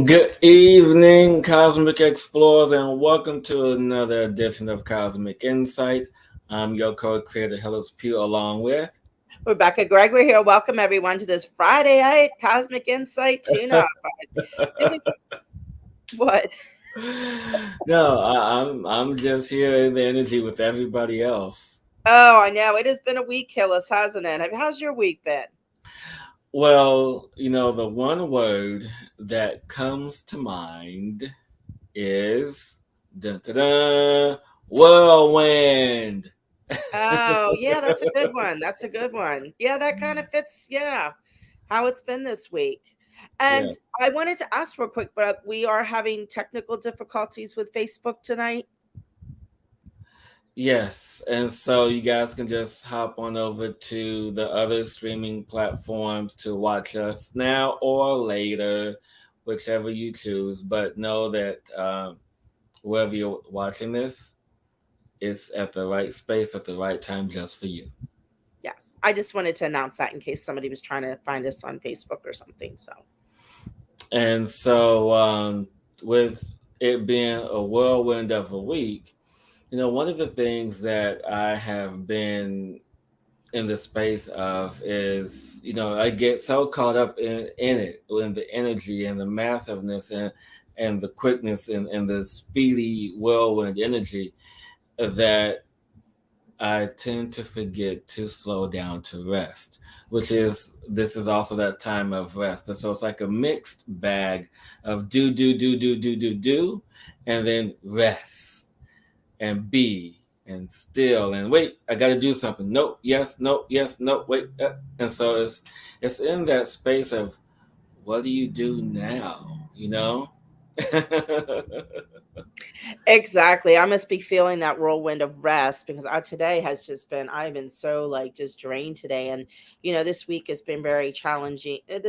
Good evening, Cosmic Explorers, and welcome to another edition of Cosmic Insight. I'm your co-creator, Hillis Pugh, along with. Rebecka, Gregory here. Welcome everyone to this Friday night Cosmic Insight tune-up. Did we what? No, I'm just here in the energy with everybody else. Oh, I know. It has been a week, Hillis, hasn't it? How's your week been? Well, the one word that comes to mind is dun, dun, dun, whirlwind. Oh, yeah, that's a good one. That's a good one. Yeah, that kind of fits, yeah, how it's been this week. Yeah. And I wanted to ask real quick, but we are having technical difficulties with Facebook tonight. Yes, and so you guys can just hop on over to the other streaming platforms to watch us now or later, whichever you choose. But know that wherever you're watching this, it's at the right space at the right time just for you. Yes, I just wanted to announce that in case somebody was trying to find us on Facebook or something. So, And so, with it being a whirlwind of a week, one of the things that I have been in the space of is I get so caught up in it, in the energy and the massiveness and the quickness and the speedy whirlwind energy, that I tend to forget to slow down to rest, which is this is also that time of rest. And so it's like a mixed bag of do, and then rest and be and still and wait. I got to do something. Nope. Yes. Nope. Yes. Nope. Wait. And so it's in that space of what do you do now? exactly. I must be feeling that whirlwind of rest because today has just been, I've been so like just drained today. And, this week has been very challenging. An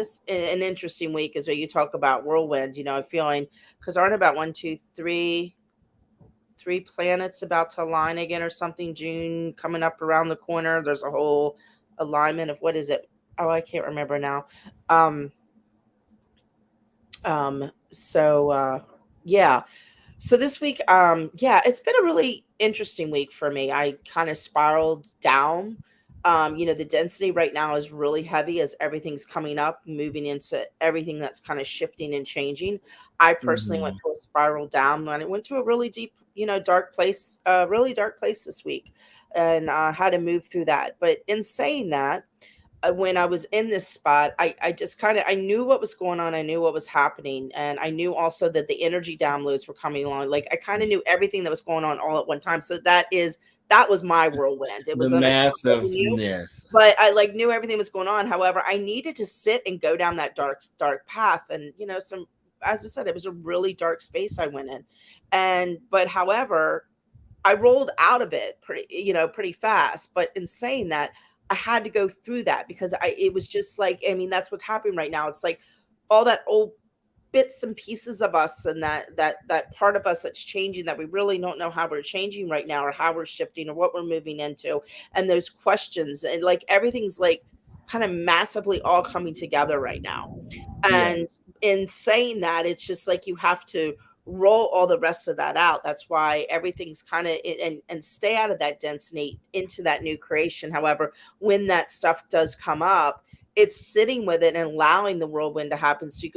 interesting week is where you talk about whirlwind, feeling because aren't about one, two, three planets about to align again or something. June coming up around the corner. There's a whole alignment of what is it? Oh, I can't remember now. Um, so yeah. So this week, yeah, it's been a really interesting week for me. I kind of spiraled down. The density right now is really heavy as everything's coming up, moving into everything that's kind of shifting and changing. I personally went Mhm. to a spiral down and I went to a really deep, dark place, really dark place this week, and had to move through that. But in saying that, when I was in this spot, I just kind of I knew what was going on. I knew what was happening, and I knew also that the energy downloads were coming along. Like I kind of knew everything that was going on all at one time. So that was my whirlwind. It The was I totally knew, massiveness. but I like knew everything was going on. However, I needed to sit and go down that dark path, and some as I said, it was a really dark space I went in, and but however, I rolled out of it pretty fast. But in saying that, I had to go through that because it was just like, I mean, that's what's happening right now. It's like all that old bits and pieces of us and that part of us that's changing that we really don't know how we're changing right now or how we're shifting or what we're moving into. And those questions and like everything's like kind of massively all coming together right now. Yeah. And in saying that, it's just like you have to roll all the rest of that out. That's why everything's kind of and stay out of that density into that new creation. However, when that stuff does come up, it's sitting with it and allowing the whirlwind to happen so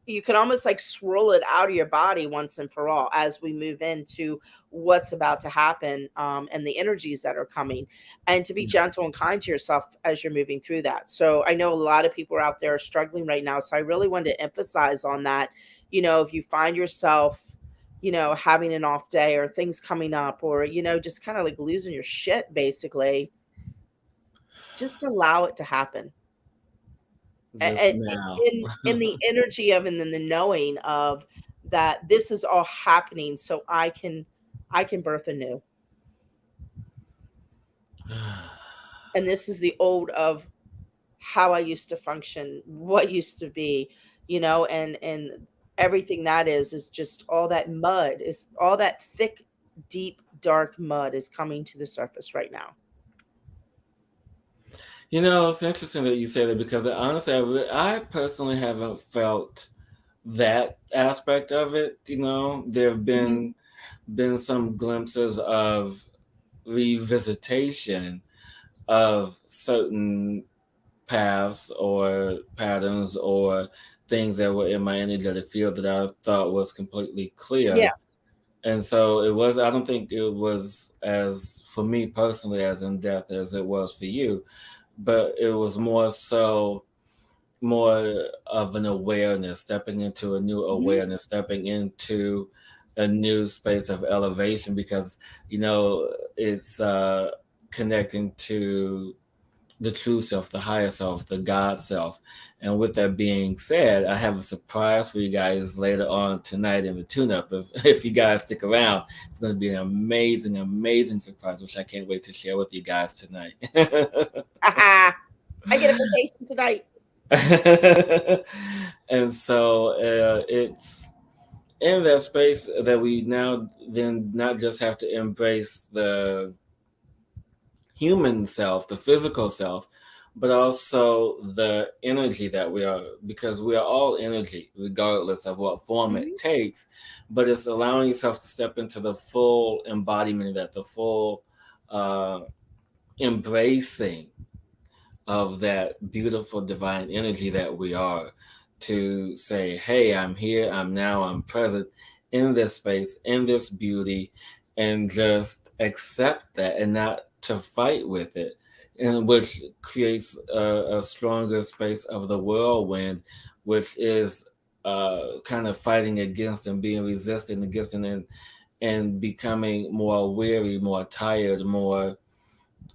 you can almost like swirl it out of your body once and for all as we move into what's about to happen, and the energies that are coming, and to be gentle and kind to yourself as you're moving through that. So I know a lot of people are out there struggling right now, so I really wanted to emphasize on that. If you find yourself having an off day or things coming up, or just kind of like losing your shit basically, just allow it to happen. Just And now. in the energy of and then the knowing of that this is all happening so I can birth anew. And this is the old of how I used to function, what used to be, and everything that is just all that mud is all that thick, deep, dark mud is coming to the surface right now. It's interesting that you say that because honestly, I personally haven't felt that aspect of it. There have Mhm. been some glimpses of revisitation of certain paths or patterns or things that were in my energetic field that I thought was completely clear. Yes. And so it was, I don't think it was as, for me personally, as in depth as it was for you, but it was more of an awareness, stepping into a new Mhm. awareness, stepping into a new space of elevation because, you know, it's connecting to the true self, the higher self, the God self. And with that being said, I have a surprise for you guys later on tonight in the tune up. If you guys stick around, it's going to be an amazing, amazing surprise, which I can't wait to share with you guys tonight. I get a vacation tonight. And so it's in that space that we now then not just have to embrace the human self, the physical self, but also the energy that we are, because we are all energy, regardless of what form it Mhm. takes. But it's allowing yourself to step into the full embodiment of that, the full uh, embracing of that beautiful divine energy that we are, to say, hey, I'm here, I'm now, I'm present in this space, in this beauty, and just accept that and not to fight with it. And which creates a stronger space of the whirlwind, which is kind of fighting against and being resistant against, and becoming more weary, more tired, more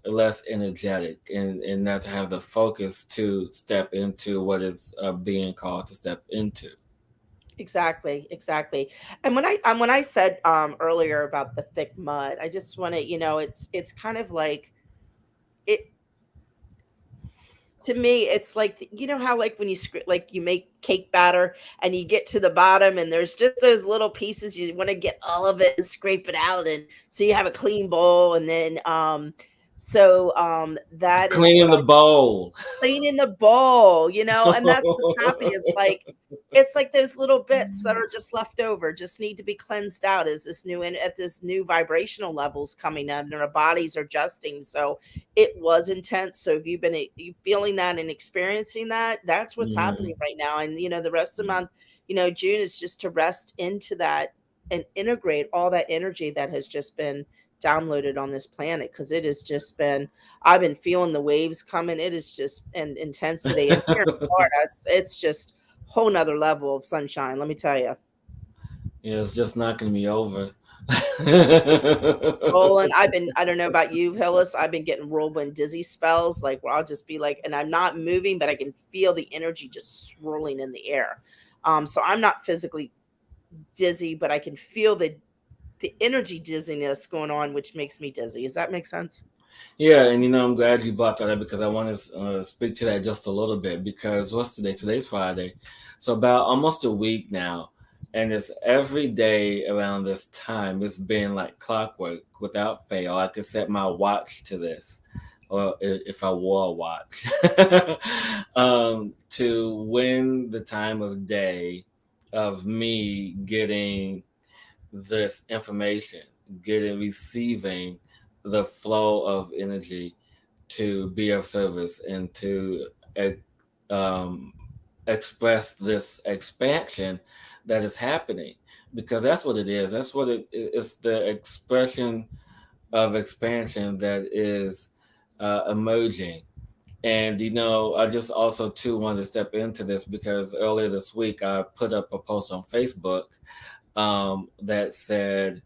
less energetic, and not to have the focus to step into what is being called to step into. Exactly, exactly. And when I said earlier about the thick mud, I just want to, it's kind of like it to me. It's like, how like when like you make cake batter and you get to the bottom and there's just those little pieces, you want to get all of it and scrape it out, and so you have a clean bowl. And then that is what Cleaning the bowl. cleaning the bowl, and that's what's happening is like it's like those little bits that are just left over just need to be cleansed out as this new and at this new vibrational levels coming up and our bodies are adjusting. So it was intense. So if you've been you feeling that and experiencing that, that's what's Mm, happening right now. And the rest of the month, June is just to rest into that and integrate all that energy that has just been downloaded on this planet, because it has just been, I've been feeling the waves coming. It is just an intensity. And here in Florida, it's just whole nother level of sunshine. Let me tell you. yeah, it's just knocking me over. Rolling. I don't know about you, Hillis. I've been getting whirlwind dizzy spells, like where I'll just be like, and I'm not moving, but I can feel the energy just swirling in the air. So I'm not physically dizzy, but I can feel the energy dizziness going on, which makes me dizzy. Does that make sense? Yeah, and I'm glad you brought that up because I want to speak to that just a little bit. Because what's today? Today's Friday, so about almost a week now, and it's every day around this time. It's been like clockwork without fail. I could set my watch to this, or if I wore a watch, to when the time of day of me getting this information, receiving the flow of energy to be of service and to um, express this expansion that is happening, because that's what it is. That's what it's the expression of expansion that is emerging. And I just also too wanted to step into this because earlier this week I put up a post on Facebook that said,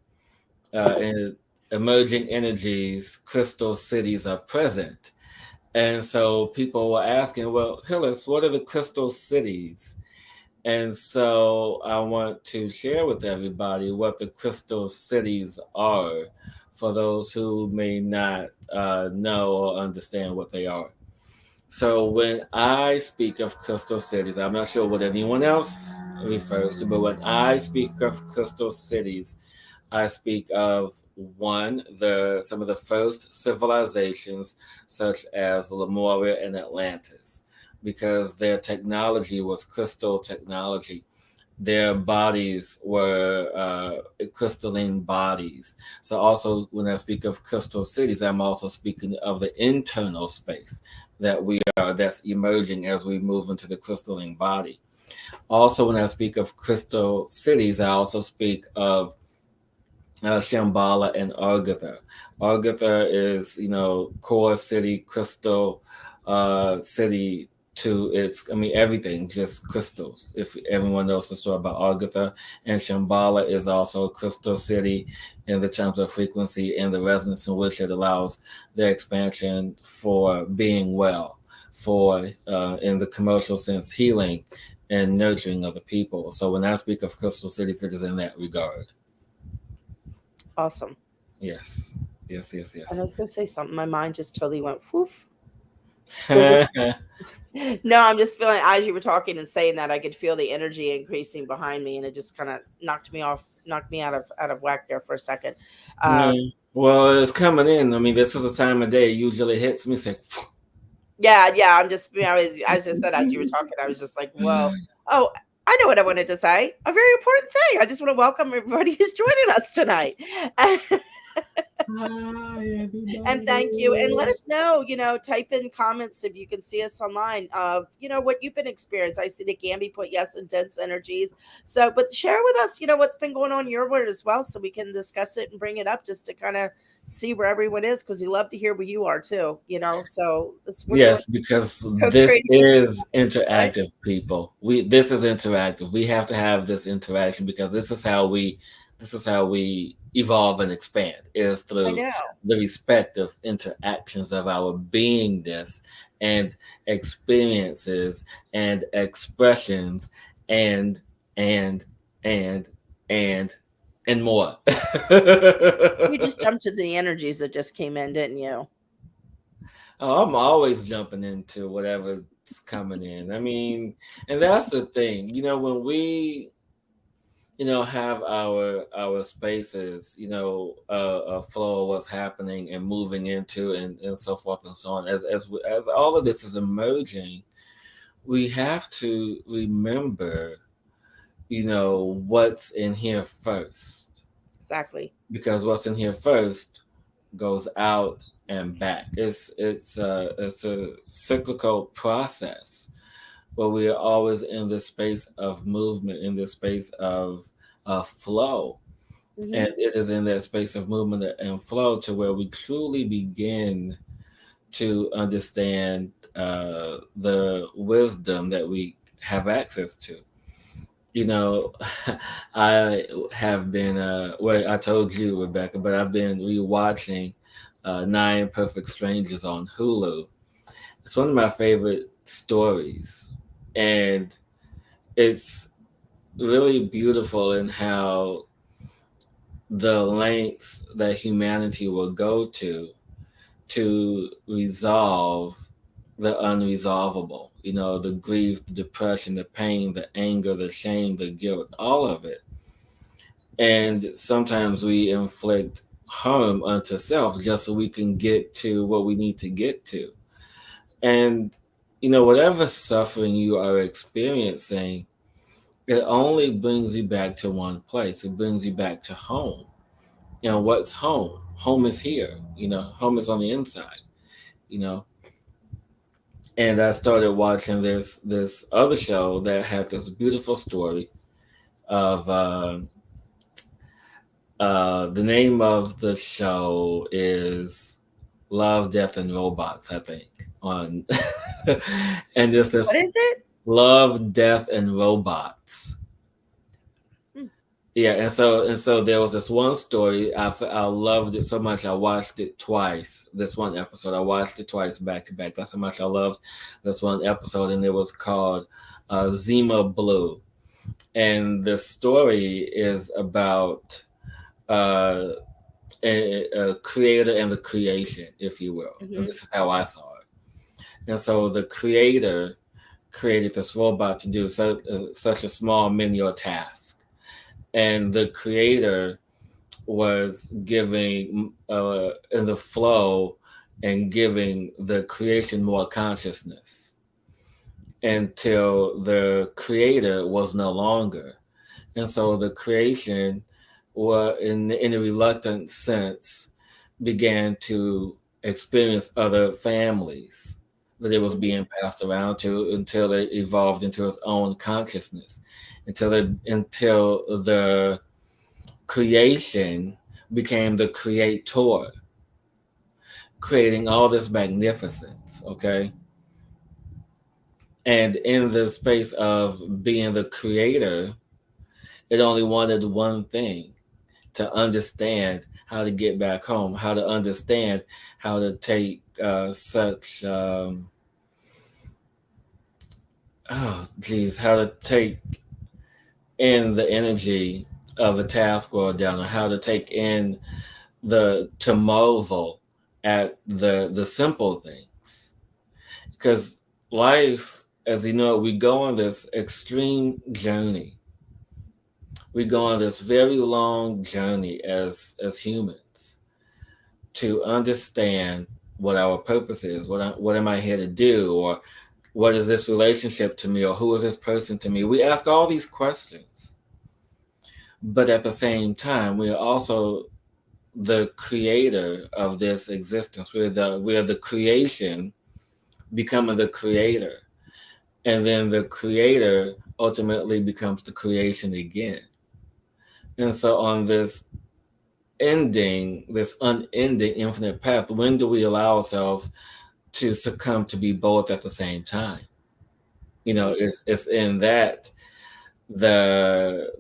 in emerging energies, crystal cities are present. And so people were asking, well, Hillis, what are the crystal cities? And so I want to share with everybody what the crystal cities are for those who may not know or understand what they are. So when I speak of crystal cities, I'm not sure what anyone else refers to, but when I speak of crystal cities, I speak of one, the some of the first civilizations, such as Lemuria and Atlantis, because their technology was crystal technology. their bodies were crystalline bodies. So also when I speak of crystal cities, I'm also speaking of the internal space that we are that's emerging as we move into the crystalline body. Also, when I speak of crystal cities, I also speak of Shambhala and Argatha. Argatha is, core city, crystal city to its, I mean, everything, just crystals. If everyone knows the story about Argatha, and Shambhala is also a crystal city in the terms of frequency and the resonance in which it allows the expansion for being well, for, in the commercial sense, healing and nurturing other people. So when I speak of crystal cities, it is in that regard. Awesome. Yes. Yes, yes, And I yes. was going to say something. My mind just totally went woof. Was it? No, I'm just feeling as you were talking and saying that I could feel the energy increasing behind me, and it just kind of knocked me off, knocked me out of whack there for a second. Yeah. Um, Well, it's coming in. I mean, this is the time of day it usually hits me. Say, yeah, yeah. I'm just, I just said as you were talking, I was just like, whoa. Oh, I know what I wanted to say. A very important thing. I just want to welcome everybody who's joining us tonight. hi, And thank you. And let everybody. us know, type in comments if you can see us online of, what you've been experiencing. I see that Gamby put yes, intense energies. So, but share with us, what's been going on in your world as well, so we can discuss it and bring it up just to kind of see where everyone is, because we love to hear where you are too. So this we're doing Yes, because this co-creating this is together, right? interactive, people. This is interactive. We have to have this interaction because this is how we evolve and expand is I through know. the respective interactions of our beingness and experiences and expressions and and and and and more. You just jumped to the energies that just came in, didn't you? Oh, I'm always jumping into whatever's coming in. I mean, and that's the thing, when we, have our spaces, a flow of what's happening and moving into and so forth and so on. As all of this is emerging, we have to remember, what's in here first, Exactly. because what's in here first goes out and back. It's a cyclical process, but we are always in this space of movement, in this space of flow, Hmm. and it is in that space of movement and flow to where we truly begin to understand the wisdom that we have access to. You know, I have been, well, I told you, Rebecca, but I've been rewatching Nine Perfect Strangers on Hulu. It's one of my favorite stories. And it's really beautiful in how the lengths that humanity will go to resolve the unresolvable. The grief, the depression, the pain, the anger, the shame, the guilt, all of it. And sometimes we inflict harm unto self just so we can get to what we need to get to. And, whatever suffering you are experiencing, it only brings you back to one place. It brings you back to home. What's home? Home is here. Home is on the inside. You know, and I started watching this other show that had this beautiful story of the name of the show is Love, Death, and Robots, I think. On and there's What this is it? Love, Death, and Robots. Hmm. Yeah, and so there was this one story. I loved it so much. I watched it twice. This one episode, I watched it twice back to back. That's how much I loved this one episode, and it was called Zima Blue. And the story is about uh, a creator and the creation, if you will. And Hmm. this is how I saw it. And so the creator created this robot to do such a small menial task, and the creator was giving in the flow and giving the creation more consciousness until the creator was no longer. And so the creation, or in a reluctant sense, began to experience other families that it was Mhm. being passed around to until it evolved into its own consciousness, until the creation became the creator, creating all this magnificence. Okay, and in the space of being the creator, it only wanted one thing: to understand how to get back home, how to understand how to take such oh geez, how to take in the energy of a task well done, or how to take in the to marvel at the simple things. Because life, as you know, we go on this extreme journey. We go on this very long journey as humans to understand what our purpose is, what am I here to do, or what is this relationship to me, or who is this person to me. We ask all these questions, but at the same time, we are also the creator of this existence. We're the creation becoming the creator, and then the creator ultimately becomes the creation again. And so on this unending infinite path, when do we allow ourselves to succumb to be both at the same time? It's in that the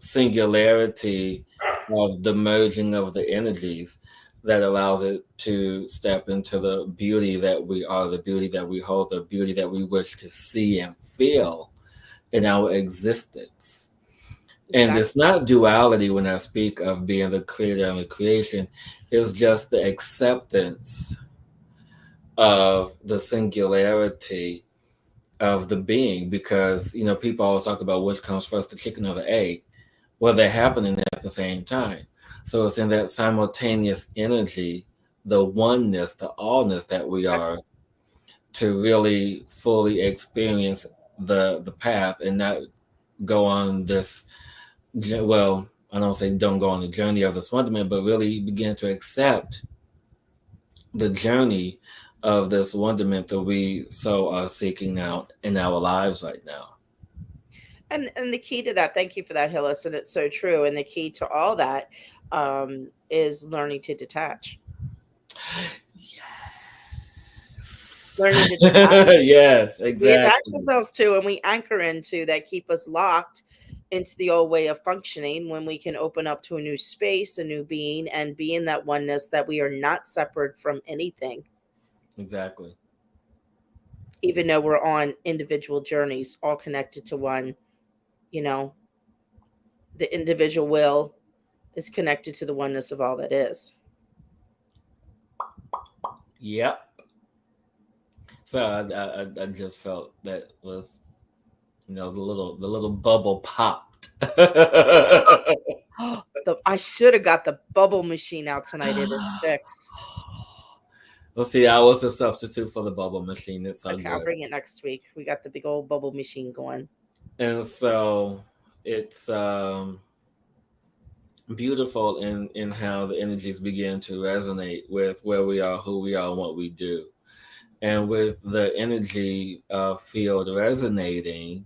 singularity of the merging of the energies that allows it to step into the beauty that we are, the beauty that we hold, the beauty that we wish to see and feel in our existence. And Exactly. it's not duality when I speak of being the creator and the creation. It's just the acceptance of the singularity of the being, because people always talk about which comes first, the chicken or the egg. Well, they're happening at the same time. So it's in that simultaneous energy, the oneness, the allness that we are, to really fully experience the path and not go on this, well, I don't say don't go on the journey of this wonderment, but really begin to accept the journey of this wonderment that we so are seeking out in our lives right now. And the key to that, thank you for that, Hillis, and it's so true. And the key to all that is learning to detach. Yes. Learning to detach. Yes, We attach exactly. ourselves to and we anchor into that keep us locked into the old way of functioning, when we can open up to a new space, a new being, and be in that oneness, that we are not separate from anything, Exactly. even though we're on individual journeys, all connected to one. You know, the individual will is connected to the oneness of all that is. Yep. So I just felt that was, the little bubble popped. I should have got the bubble machine out tonight. It is fixed. Well, see, I was a substitute for the bubble machine. It's so Okay, I'll good. bring it next week. We got the big old bubble machine going. And so it's beautiful in how the energies begin to resonate with where we are, who we are, and what we do. And with the energy field resonating,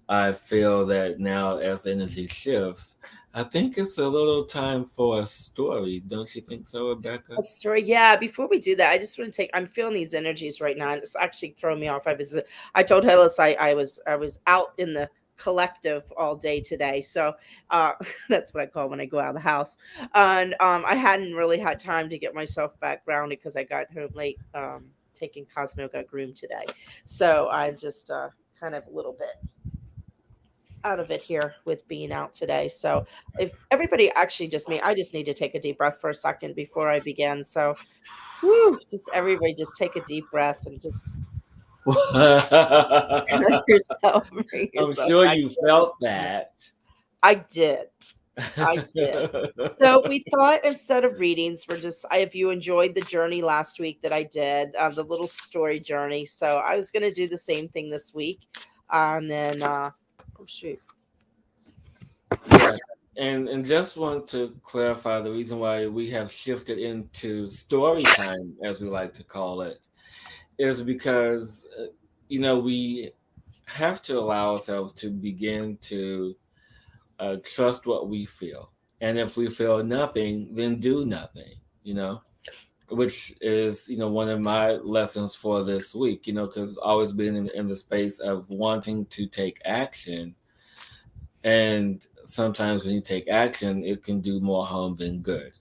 I feel that now as the energy shifts, I think it's a little time for a story. Don't you think so, Rebecca? A story, yeah. Before we do that, I just want to take. I'm feeling these energies right now, and it's actually throwing me off. I told Hillis I was out in the collective all day today, so uh, that's what I call when I go out of the house. And I hadn't really had time to get myself back grounded because I got home late. Taking Cosmo got groomed today, so I'm just kind of a little bit out of it here with being out today. So if everybody actually just me, I just need to take a deep breath for a second before I begin. So whoo, just everybody just take a deep breath and just bring yourself, bring I'm yourself sure back you to this felt moment. that. I did. I did. So we thought instead of readings, we're just if you enjoyed the journey last week that I did, the little story journey. So I was gonna do the same thing this week. And then oh shoot. Yeah, and just want to clarify the reason why we have shifted into story time, as we like to call it, is because we have to allow ourselves to begin to trust what we feel, and if we feel nothing, then do nothing. You know, which is one of my lessons for this week. Because always being in the space of wanting to take action, and sometimes when you take action, it can do more harm than good.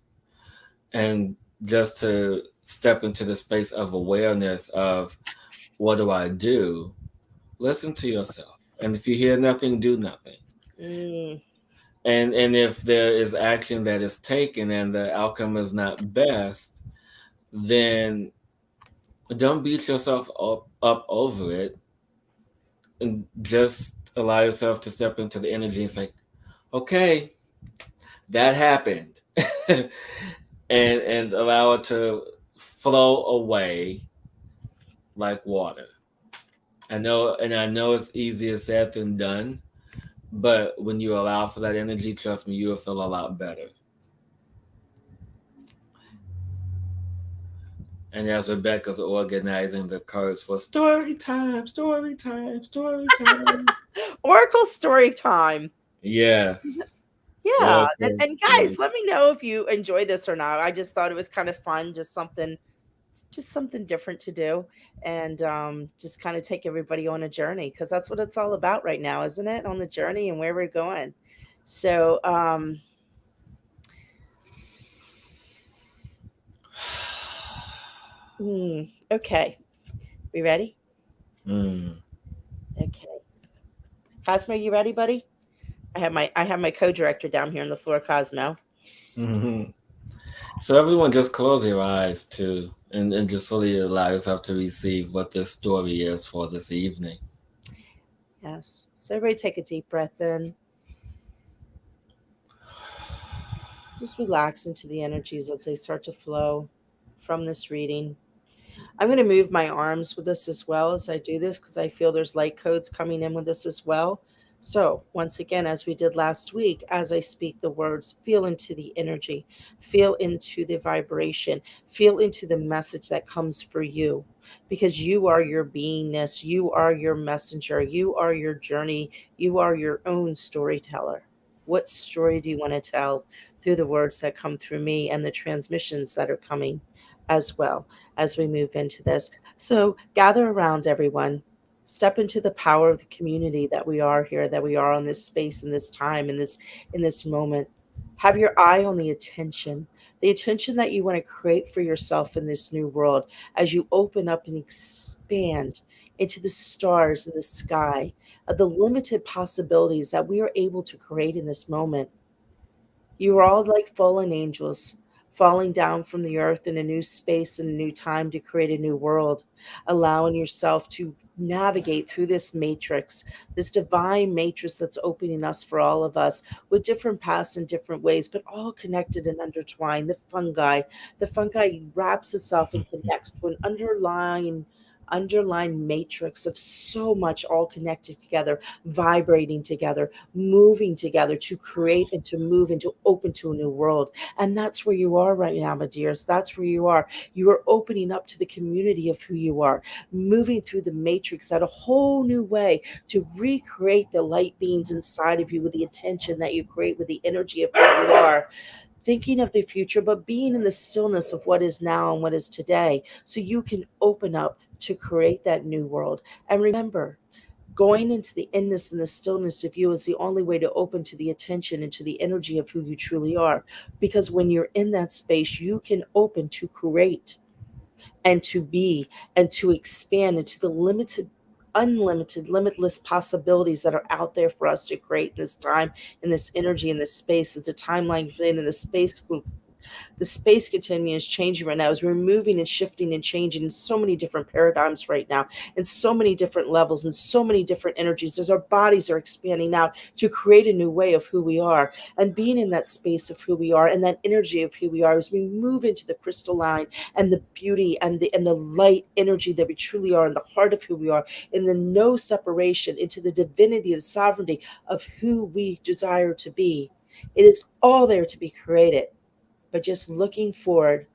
And just to step into the space of awareness of what do I do, listen to yourself. And if you hear nothing, do nothing. Mm. And if there is action that is taken and the outcome is not best, then don't beat yourself up over it, and just allow yourself to step into the energy and say, okay, that happened. And allow it to flow away like water. I know it's easier said than done, but when you allow for that energy, trust me, you'll feel a lot better. And as Rebecca's organizing the cards for story time, story time, story time. Oracle story time. Yes. Yeah, Oracle and guys, story. let me know if you enjoy this or not. I just thought it was kind of fun, just something different to do, and just kind of take everybody on a journey because that's what it's all about right now, isn't it? On the journey and where we're going. So, okay, we ready? Mm. Okay, Cosmo, you ready, buddy? I have my co-director down here on the floor, Cosmo. Hmm. So everyone just close your eyes too, and just fully allow yourself to receive what this story is for this evening. Yes. So everybody take a deep breath in. Just relax into the energies as they start to flow from this reading. I'm going to move my arms with this as well as I do this because I feel there's light codes coming in with this as well. So, once again, as we did last week, as I speak the words, feel into the energy, feel into the vibration, feel into the message that comes for you because you are your beingness, you are your messenger, you are your journey, you are your own storyteller. What story do you want to tell through the words that come through me and the transmissions that are coming as well? As we move into this. So gather around, everyone. Step into the power of the community that we are here, that we are on this space, in this time, in this moment. Have your eye on the attention that you want to create for yourself in this new world as you open up and expand into the stars in the sky, of the limited possibilities that we are able to create in this moment. You are all like fallen angels, falling down from the earth in a new space and a new time to create a new world, allowing yourself to navigate through this matrix, this divine matrix that's opening us for all of us with different paths in different ways, but all connected and intertwined. The fungi wraps itself and connects to an underlying matrix of so much all connected together, vibrating together, moving together to create and to move and to open to a new world. And that's where you are right now, my dears. That's where you are. You are opening up to the community of who you are, moving through the matrix at a whole new way to recreate the light beings inside of you with the intention that you create with the energy of who you are. Thinking of the future, but being in the stillness of what is now and what is today, so you can open up to create that new world. And remember, going into the inness and the stillness of you is the only way to open to the attention and to the energy of who you truly are. Because when you're in that space, you can open to create and to be and to expand into the unlimited, limitless possibilities that are out there for us to create in this time, in this energy, in this space. It's a timeline in the space The space continuum is changing right now, as we're moving and shifting and changing in so many different paradigms right now, and so many different levels and so many different energies, as our bodies are expanding out to create a new way of who we are, and being in that space of who we are and that energy of who we are, as we move into the crystalline and the beauty and the light energy that we truly are, in the heart of who we are, in the no separation, into the divinity and sovereignty of who we desire to be. It is all there to be created, but just looking forward,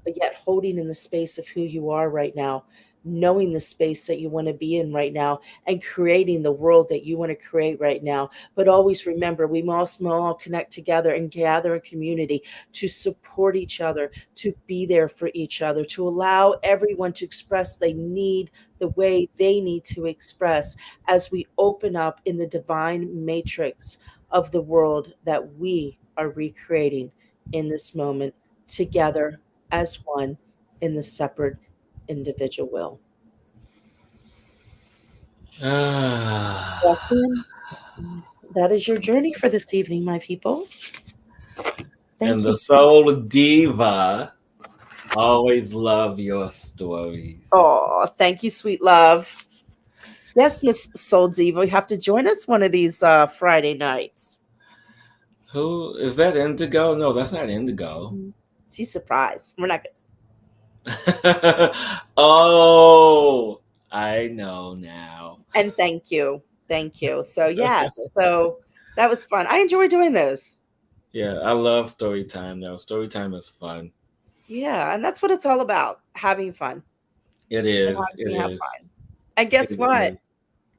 but yet holding in the space of who you are right now, knowing the space that you want to be in right now, and creating the world that you want to create right now. But always remember, we must all connect together and gather in community to support each other, to be there for each other, to allow everyone to express they need the way they need to express, as we open up in the divine matrix of the world that we are recreating in this moment, together as one, in the separate individual will. Ah, Welcome. That is your journey for this evening, my people. and Thank you. the soul diva, always love your stories. Oh, thank you, sweet love. Yes, Miss Soul Diva, you have to join us one of these Friday nights. Who is that? Indigo? No, that's not Indigo. Mm, she's surprised. We're not gonna. Oh, I know now. And thank you, thank you. So yes, so that was fun. I enjoy doing those. Yeah, I love story time though. Story time is fun. Yeah, and that's what it's all about: having fun It and is. It having have is. fun. And guess It what? is.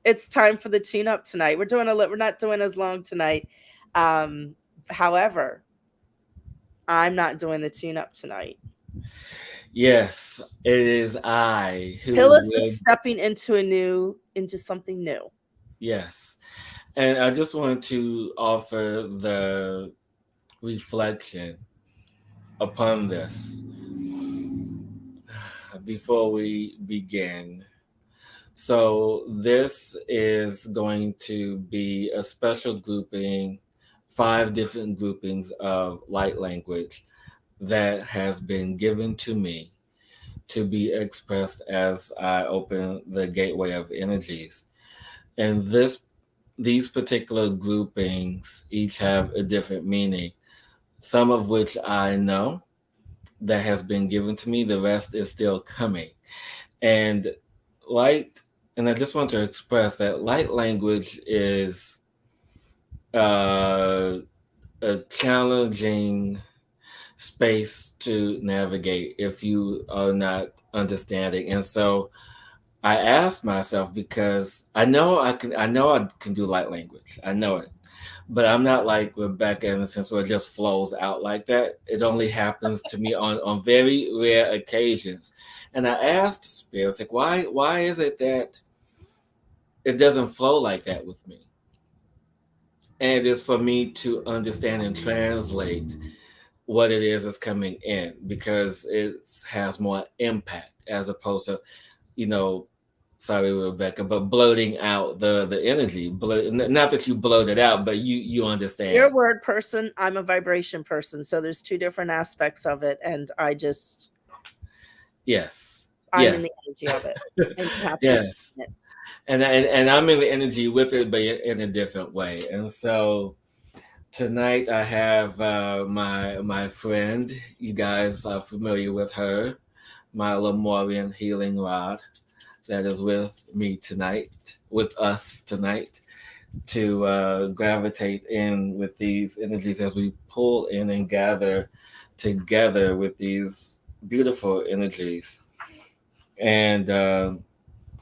It's time for the tune up tonight. We're not doing as long tonight. Um, However, I'm not doing the tune up tonight. Yes, it is I who Hillis is will. stepping into something new. Yes. And I just want to offer the reflection upon this before we begin. So, this is going to be a special grouping, 5 different groupings of light language that has been given to me to be expressed as I open the gateway of energies. And these particular groupings each have a different meaning, some of which I know that has been given to me, the rest is still coming. And light, and I just want to express that light language is uh, a challenging space to navigate if you are not understanding. And so I asked myself, because I know I can do light language. I know it. But I'm not like Rebecca in the sense where it just flows out like that. It only happens to me on very rare occasions. And I asked spirits, like, why is it that it doesn't flow like that with me? And it is for me to understand and translate what it is that's coming in, because it has more impact as opposed to, you know, sorry Rebecca, but bloating out the energy. Not that you bloat it out, but you You're understand. a word person. I'm a vibration person. So there's two different aspects of it. And Yes, I'm in yes, the energy of it. And you have to yes. explain it. And I'm in the energy with it, but in a different way. And so tonight I have my friend. You guys are familiar with her, my Lemurian healing rod, that is with me tonight, with us tonight, to gravitate in with these energies as we pull in and gather together with these beautiful energies. And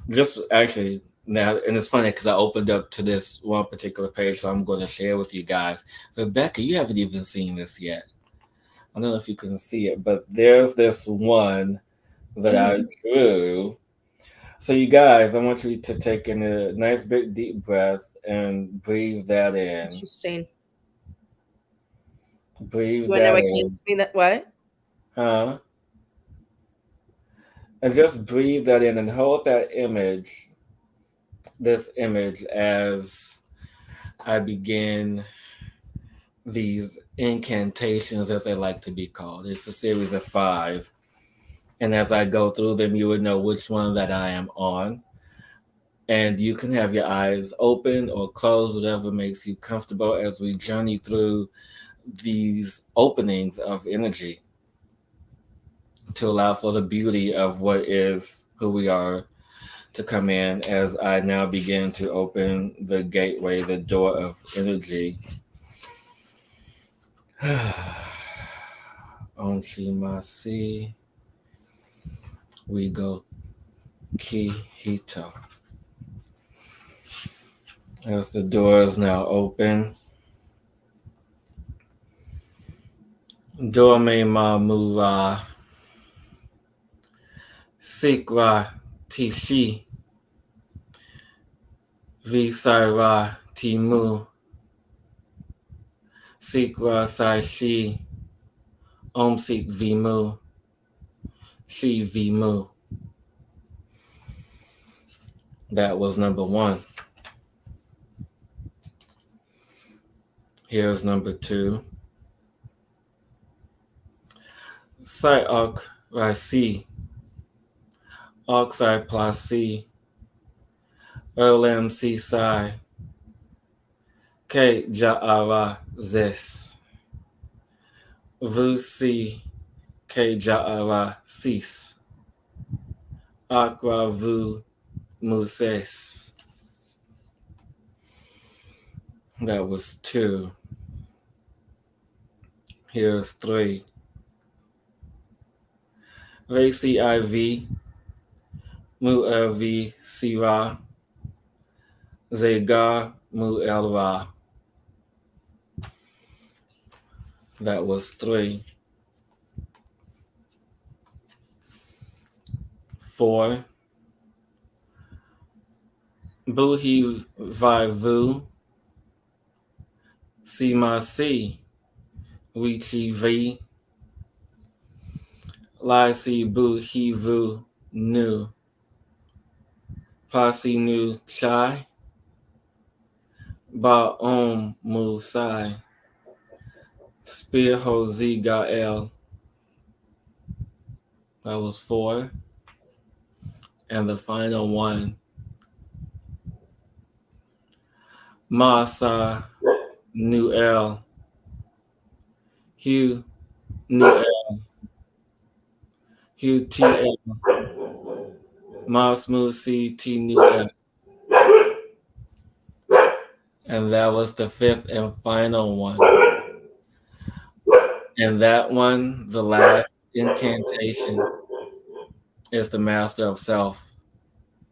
just actually now, and it's funny because I opened up to this one particular page, so I'm going to share with you guys. Rebecca, you haven't even seen this yet. I don't know if you can see it, but there's this one that I Mhm. drew. So, you guys, I want you to take in a nice big deep breath and breathe that in. Interesting. You Breathe want to know that what came in. to me? That what? Huh? And just breathe that in and hold that image, this image, as I begin these incantations, as they like to be called. It's a series of 5. And as I go through them, you would know which one that I am on. And you can have your eyes open or closed, whatever makes you comfortable as we journey through these openings of energy to allow for the beauty of what is who we are to come in as I now begin to open the gateway, the door of energy. Onshimasi, we go Kihito. As the door is now open, Dorme Ma Mura Sikra Tishi Visaira Timu Sikra Saishi Om Sik Vimu Shi Vimu. That was number 1. Here's number 2. Sai Ok Rasi Oxai Plasi Erlem Sisai Ke Ja'ara Zes Vusi Ke Ja'ara Sis Akra Vu Muses. That was 2. Here's 3. Vasi IV Mu LV Sira Zega Mu Elra. That was 3. 4. Buhi Vai Vu Sima Si Wichi V Lai Si Buhi Vu Nu Pasi Nu Chai Ba Om Mu Sai Spear Ho Z Gael. That was 4. And the final one, Masa Nu El Hugh Nu El Hugh T L Mas Musi T Nu El. And that was the 5th and final one. And that one, the last incantation, is the Master of Self.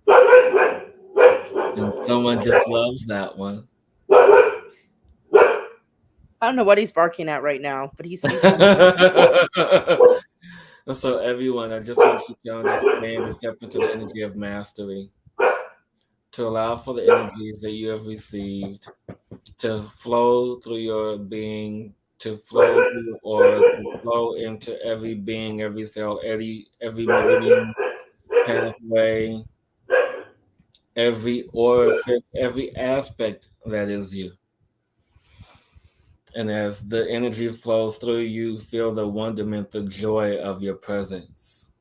And someone just loves that one. I don't know what he's barking at right now, but he seems to. And so, everyone, I just want you to understand and step into the energy of mastery to allow for the energies that you have received to flow through your being, to flow through or to flow into every being, every cell, every meridian, pathway, every orifice, every aspect that is you. And as the energy flows through you, feel the wonderment, the joy of your presence,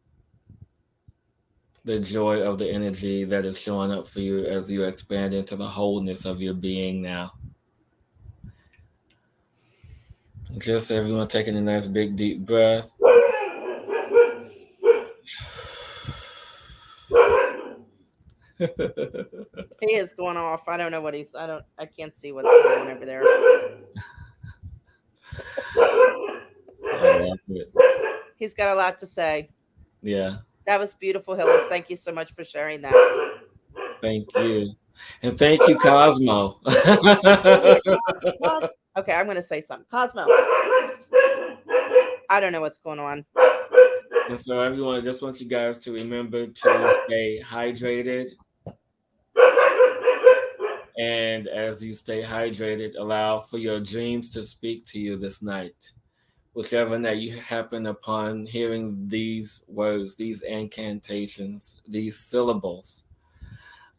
the joy of the energy that is showing up for you as you expand into the wholeness of your being now. Just everyone taking a nice big deep breath. He is going off. I don't know what he's. I don't. I can't see what's going on over there. I love it. He's got a lot to say. Yeah, That was beautiful, Hillis. Thank you so much for sharing that. thank you. And thank you, Cosmo. Okay, I'm gonna say something. Cosmo. I don't know what's going on. And so, everyone, I just want you guys to remember to stay hydrated. And as you stay hydrated, allow for your dreams to speak to you this night. Whichever night you happen upon hearing these words, these incantations, these syllables,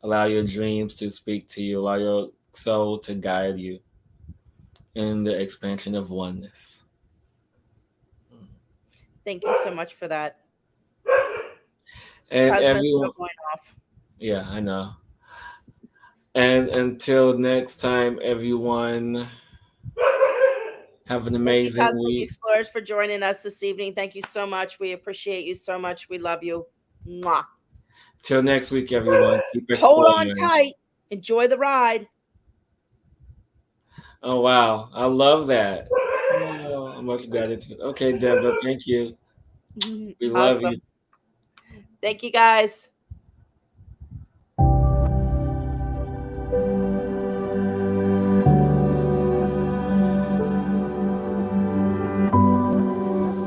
allow your dreams to speak to you, allow your soul to guide you in the expansion of oneness. Thank you so much for that. And Cosmo's still everyone, going off. yeah, I know. And until next time, everyone, have an Thank you, amazing Cosmic week. Explorers, for joining us this evening. Thank you so much. We appreciate you so much. We love you. Mwah. Till next week, everyone, keep Hold on exploring. tight. Enjoy the ride. Oh, wow. I love that. Oh, much gratitude. Okay, Deborah, thank you. We love you. Awesome. Thank you, guys.